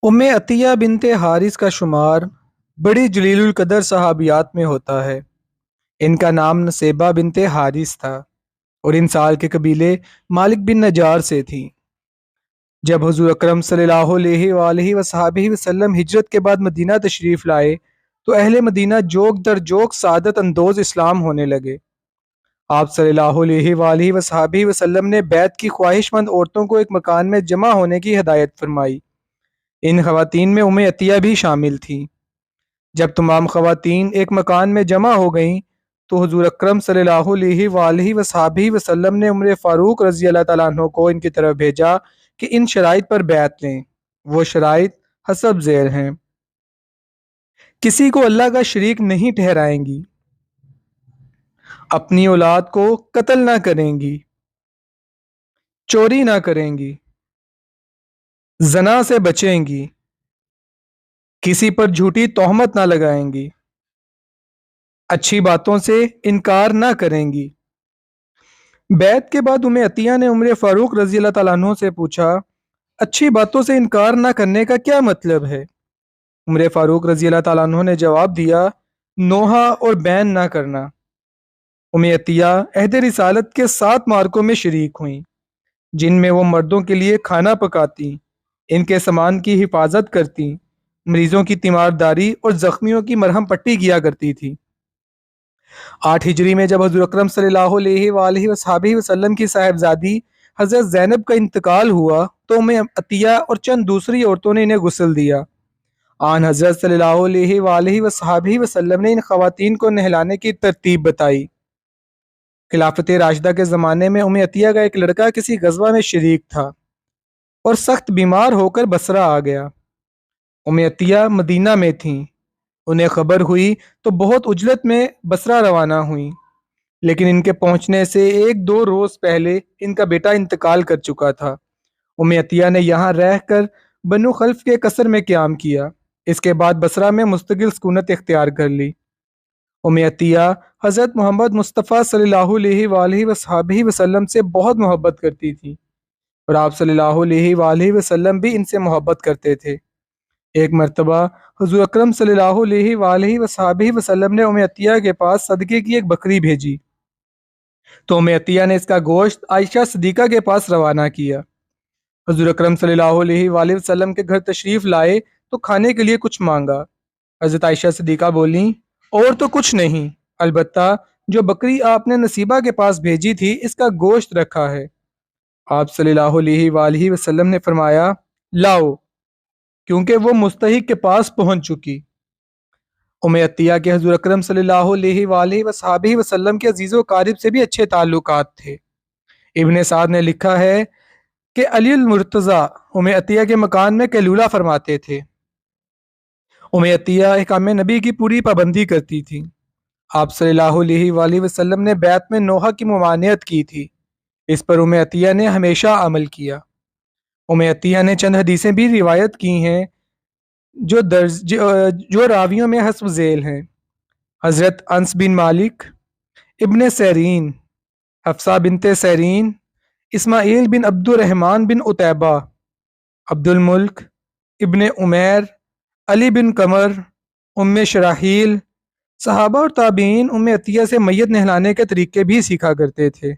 ام عطیہ بنت حارث کا شمار بڑی جلیل القدر صحابیات میں ہوتا ہے۔ ان کا نام نصیبہ بنت حارث تھا اور ان سال کے قبیلے مالک بن نجار سے تھی۔ جب حضور اکرم صلی اللہ علیہ وآلہ وصحبہ وسلم ہجرت کے بعد مدینہ تشریف لائے تو اہل مدینہ جوک در جوک سعادت اندوز اسلام ہونے لگے۔ آپ صلی اللہ علیہ وآلہ وصحبہ وسلم نے بیعت کی خواہش مند عورتوں کو ایک مکان میں جمع ہونے کی ہدایت فرمائی۔ ان خواتین میں ام عطیہ بھی شامل تھیں۔ جب تمام خواتین ایک مکان میں جمع ہو گئیں تو حضور اکرم صلی اللہ علیہ وآلہ وصحبہ وسلم نے عمر فاروق رضی اللہ تعالیٰ عنہ کو ان کی طرف بھیجا کہ ان شرائط پر بیعت لیں۔ وہ شرائط حسب ذیل ہیں: کسی کو اللہ کا شریک نہیں ٹھہرائیں گی، اپنی اولاد کو قتل نہ کریں گی، چوری نہ کریں گی، زنا سے بچیں گی، کسی پر جھوٹی تہمت نہ لگائیں گی، اچھی باتوں سے انکار نہ کریں گی۔ بیعت کے بعد ام عطیہ نے عمر فاروق رضی اللہ تعالیٰ عنہ سے پوچھا، اچھی باتوں سے انکار نہ کرنے کا کیا مطلب ہے؟ عمر فاروق رضی اللہ تعالیٰ عنہ نے جواب دیا، نوحہ اور بین نہ کرنا۔ ام عطیہ عہد رسالت کے 7 معرکوں میں شریک ہوئیں، جن میں وہ مردوں کے لیے کھانا پکاتی، ان کے سامان کی حفاظت کرتی، مریضوں کی تیمارداری اور زخمیوں کی مرہم پٹی کیا کرتی تھی۔ 8 ہجری میں جب حضور اکرم صلی اللہ علیہ وآلہ وصحبہ وسلم کی صاحبزادی حضرت زینب کا انتقال ہوا تو ام عطیہ اور چند دوسری عورتوں نے انہیں غسل دیا۔ آن حضرت صلی اللہ علیہ وآلہ وصحبہ وسلم نے ان خواتین کو نہلانے کی ترتیب بتائی۔ خلافت راشدہ کے زمانے میں ام عطیہ کا ایک لڑکا کسی غزوہ میں شریک تھا اور سخت بیمار ہو کر بصرہ آ گیا۔ ام عطیہ مدینہ میں تھیں۔ انہیں خبر ہوئی تو بہت عجلت میں بصرہ روانہ ہوئیں، لیکن ان کے پہنچنے سے 1-2 روز پہلے ان کا بیٹا انتقال کر چکا تھا۔ ام عطیہ نے یہاں رہ کر بنو خلف کے قصر میں قیام کیا۔ اس کے بعد بصرہ میں مستقل سکونت اختیار کر لی۔ ام عطیہ حضرت محمد مصطفیٰ صلی اللہ علیہ وآلہ وصحبہ وسلم سے بہت محبت کرتی تھی اور آپ صلی اللہ علیہ وآلہ وسلم بھی ان سے محبت کرتے تھے۔ ایک مرتبہ حضور اکرم صلی اللہ علیہ وآلہ وصحبہ وسلم نے ام عطیہ کے پاس صدقے کی ایک بکری بھیجی تو ام عطیہ نے اس کا گوشت عائشہ صدیقہ کے پاس روانہ کیا۔ حضور اکرم صلی اللہ علیہ وآلہ وسلم کے گھر تشریف لائے تو کھانے کے لیے کچھ مانگا۔ حضرت عائشہ صدیقہ بولیں، اور تو کچھ نہیں، البتہ جو بکری آپ نے نصیبہ کے پاس بھیجی تھی اس کا گوشت رکھا ہے۔ آپ صلی اللہ علیہ وآلہ وسلم نے فرمایا، لاؤ، کیونکہ وہ مستحق کے پاس پہنچ چکی۔ ام عطیہ کے حضور اکرم صلی اللہ علیہ وآلہ وصحبہ وسلم کے عزیز و قارب سے بھی اچھے تعلقات تھے۔ ابن سعد نے لکھا ہے کہ علی المرتضیٰ ام عطیہ کے مکان میں قیلولہ فرماتے تھے۔ ام عطیہ احکام نبی کی پوری پابندی کرتی تھی۔ آپ صلی اللہ علیہ وآلہ وسلم نے بیعت میں نوحہ کی ممانعت کی تھی، اس پر ام عطیہ نے ہمیشہ عمل کیا۔ ام عطیہ نے چند حدیثیں بھی روایت کی ہیں جو راویوں میں حسب ذیل ہیں: حضرت انس بن مالک، ابن سیرین، حفصہ بنت سیرین، اسماعیل بن عبد الرحمن بن عتیبہ، عبد الملک ابن عمیر، علی بن قمر، ام شراحیل۔ صحابہ اور تابعین ام عطیہ سے میت نہلانے کے طریقے بھی سیکھا کرتے تھے۔